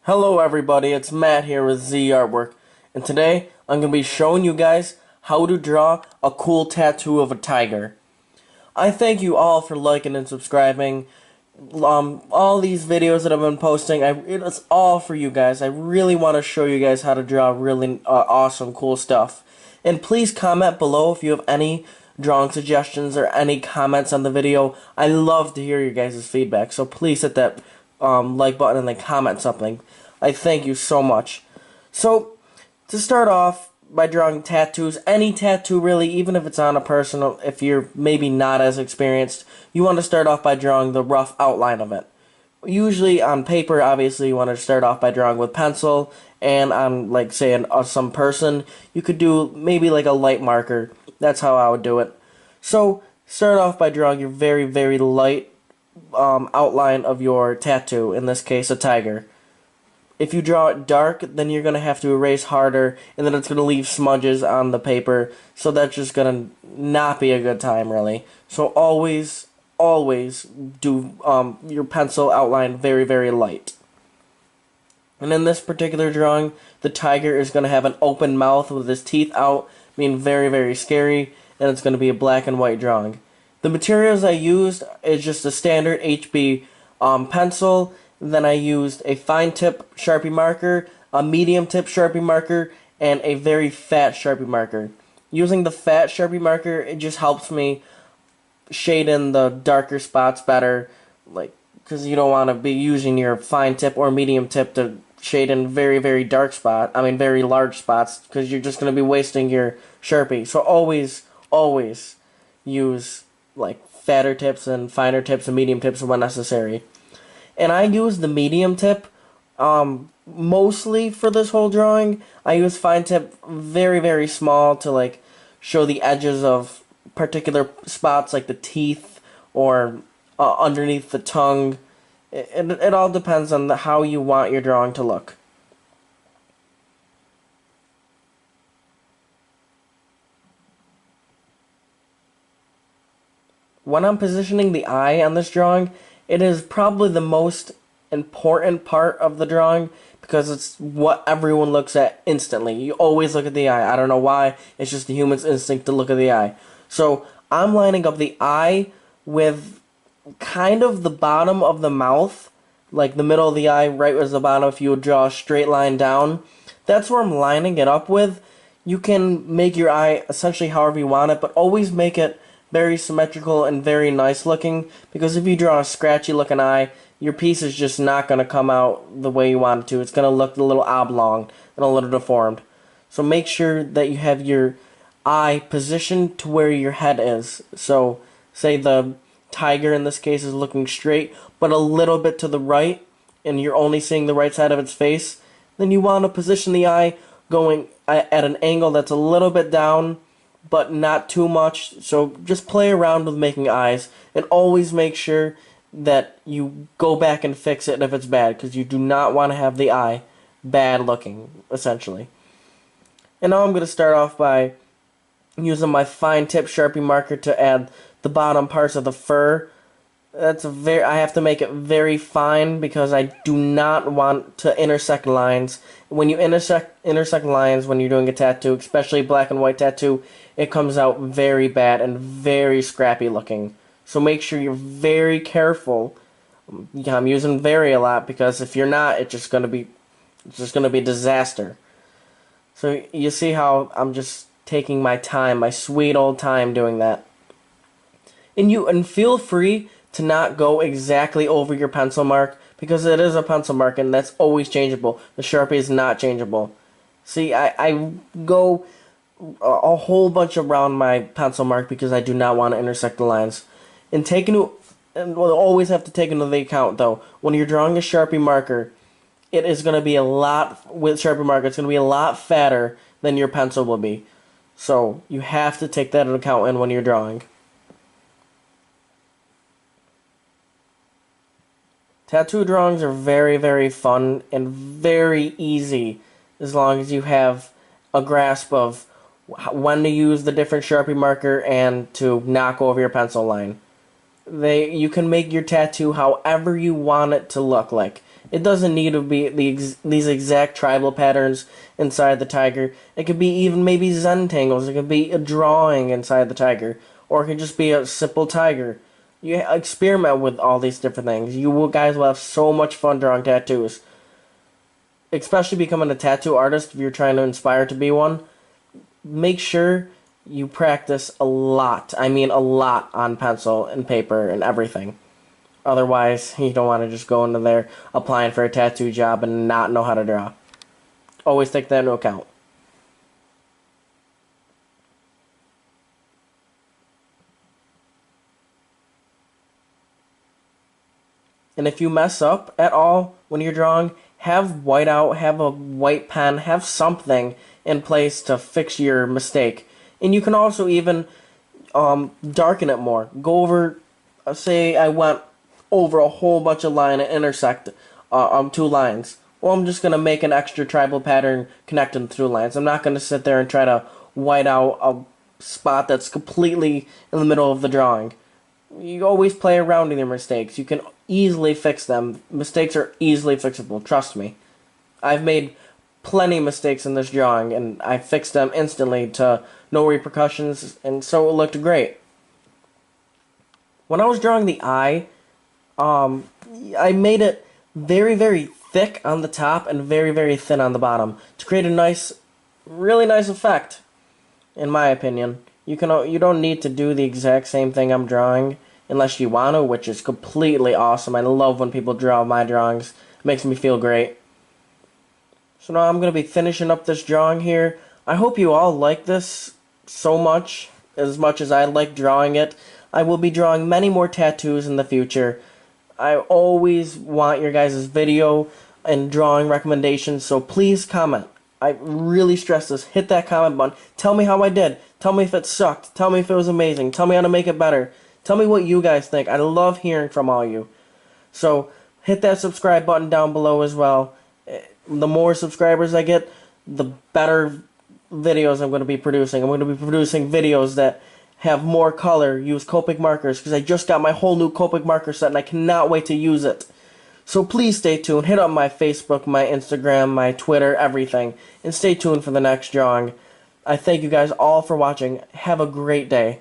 Hello everybody, it's Matt here with Z Artwork, and today I'm going to be showing you guys how to draw a cool tattoo of a tiger. I thank you all for liking and subscribing. All these videos that I've been posting, it's all for you guys. I really want to show you guys how to draw really awesome, cool stuff. And please comment below if you have any drawing suggestions or any comments on the video. I love to hear your guys' feedback, so please hit that like button and then comment something. I thank you so much. So, to start off by drawing tattoos, any tattoo really, even if it's on a person, if you're maybe not as experienced, you want to start off by drawing the rough outline of it. Usually on paper, obviously, you want to start off by drawing with pencil, and on, like, say, some person, you could do maybe like a light marker. That's how I would do it. So, start off by drawing your very, very light outline of your tattoo, in this case, a tiger. If you draw it dark, then you're going to have to erase harder, and then it's going to leave smudges on the paper, so that's just going to not be a good time, really. So always do your pencil outline very, very light. And in this particular drawing, the tiger is going to have an open mouth with his teeth out, being very, very scary, and it's going to be a black and white drawing. The materials I used is just a standard HB pencil. Then I used a fine tip Sharpie marker, a medium tip Sharpie marker, and a very fat Sharpie marker. Using the fat Sharpie marker, it just helps me shade in the darker spots better, like, because you don't want to be using your fine tip or medium tip to shade in very, very very large spots, because you're just going to be wasting your Sharpie. So always use like fatter tips and finer tips and medium tips when necessary. And I use the medium tip mostly for this whole drawing. I use fine tip very, very small to like show the edges of particular spots like the teeth or underneath the tongue. It all depends on how you want your drawing to look. When I'm positioning the eye on this drawing, it is probably the most important part of the drawing because it's what everyone looks at instantly. You always look at the eye. I don't know why. It's just the human's instinct to look at the eye. So I'm lining up the eye with kind of the bottom of the mouth, like the middle of the eye, right as the bottom. If you would draw a straight line down, that's where I'm lining it up with. You can make your eye essentially however you want it, but always make it very symmetrical and very nice looking, because if you draw a scratchy looking eye, your piece is just not going to come out the way you want it to. It's going to look a little oblong and a little deformed. So make sure that you have your eye positioned to where your head is. So say the tiger in this case is looking straight but a little bit to the right, and you're only seeing the right side of its face, then you want to position the eye going at an angle that's a little bit down but not too much. So just play around with making eyes, and always make sure that you go back and fix it if it's bad, because you do not want to have the eye bad looking, essentially. And now I'm going to start off by using my fine tip Sharpie marker to add the bottom parts of the fur. I have to make it very fine because I do not want to intersect lines. When you intersect lines when you're doing a tattoo, especially black and white tattoo, it comes out very bad and very scrappy looking. So make sure you're very careful. Yeah, I'm using very a lot because if you're not, it's just gonna be disaster. So you see how I'm just taking my time, my sweet old time doing that. And feel free to not go exactly over your pencil mark, because it is a pencil mark and that's always changeable. The Sharpie is not changeable. See, I go a whole bunch around my pencil mark because I do not want to intersect the lines. And we'll always have to take into the account though, when you're drawing a Sharpie marker, it is going to be a lot, with Sharpie marker, it's going to be a lot fatter than your pencil will be. So you have to take that into account when you're drawing. Tattoo drawings are very, very fun and very easy as long as you have a grasp of when to use the different Sharpie marker and to knock over your pencil line. You can make your tattoo however you want it to look like. It doesn't need to be these exact tribal patterns inside the tiger. It could be even maybe Zentangles. It could be a drawing inside the tiger. Or it could just be a simple tiger. You experiment with all these different things. Guys will have so much fun drawing tattoos. Especially becoming a tattoo artist if you're trying to inspire to be one. Make sure you practice a lot. I mean a lot on pencil and paper and everything. Otherwise, you don't want to just go into there applying for a tattoo job and not know how to draw. Always take that into account. And if you mess up at all when you're drawing, have whiteout, have a white pen, have something in place to fix your mistake. And you can also even darken it more. Go over, say I went over a whole bunch of line and intersect two lines. Well, I'm just going to make an extra tribal pattern connecting through lines. I'm not going to sit there and try to white out a spot that's completely in the middle of the drawing. You always play around with your mistakes. You can easily fix them. Mistakes are easily fixable, trust me. I've made plenty of mistakes in this drawing, and I fixed them instantly to no repercussions, and so it looked great. When I was drawing the eye, I made it very, very thick on the top and very, very thin on the bottom to create a nice, really nice effect, in my opinion. You don't need to do the exact same thing I'm drawing unless you want to, which is completely awesome. I love when people draw my drawings. It makes me feel great. So now I'm going to be finishing up this drawing here. I hope you all like this so much as I like drawing it. I will be drawing many more tattoos in the future. I always want your guys' video and drawing recommendations, so please comment. I really stress this. Hit that comment button. Tell me how I did. Tell me if it sucked. Tell me if it was amazing. Tell me how to make it better. Tell me what you guys think. I love hearing from all you. So hit that subscribe button down below as well. The more subscribers I get, the better videos I'm going to be producing. I'm going to be producing videos that have more color, use Copic markers, because I just got my whole new Copic marker set and I cannot wait to use it. So please stay tuned. Hit up my Facebook, my Instagram, my Twitter, everything. And stay tuned for the next drawing. I thank you guys all for watching. Have a great day.